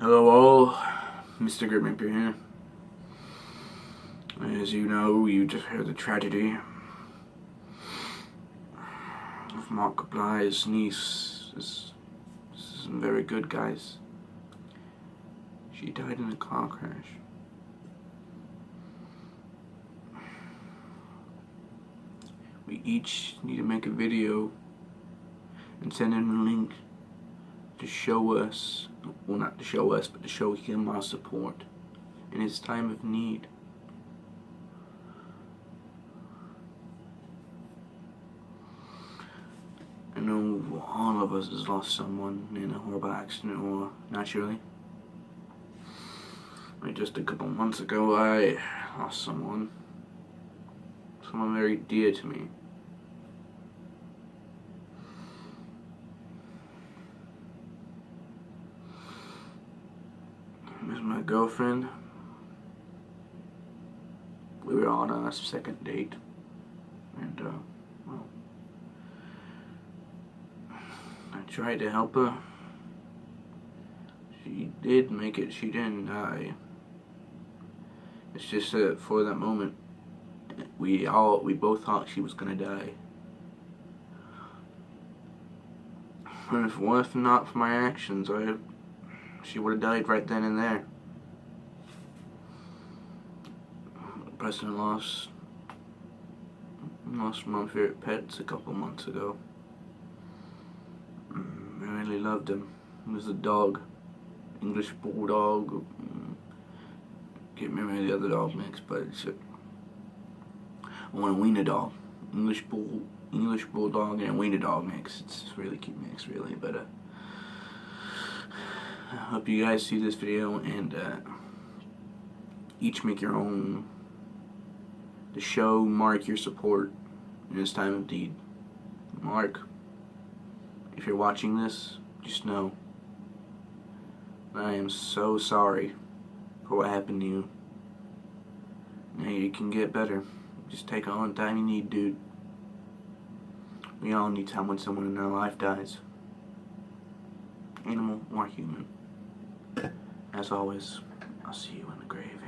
Hello all, Mr. Grimp here. As you know, you just heard the tragedy of Markiplier's niece. This isn't very good, guys. She died in a car crash. We each need to make a video and send him a link to show us, well, not to show us, but to show him our support in his time of need. I know all of us has lost someone in a horrible accident or naturally. Like just a couple months ago, I lost someone very dear to me. It was my girlfriend. We were on our second date, and well, I tried to help her. She did make it. She didn't die. It's just that for that moment, we both thought she was gonna die. And if it was not for my actions, she would have died right then and there. The president lost one of my favorite pets a couple months ago. I really loved him. He was a dog, English bulldog. Can't remember the other dog mix, but it's I want a wiener dog, English bulldog and a wiener dog mix. It's a really cute mix, really. But I hope you guys see this video and each make your own to show Mark your support in his time of need. Mark, if you're watching this, just know I am so sorry for what happened to you. Now you can get better. Just take all the time you need, dude. We all need time when someone in our life dies. Animal or human. As always, I'll see you in the grave.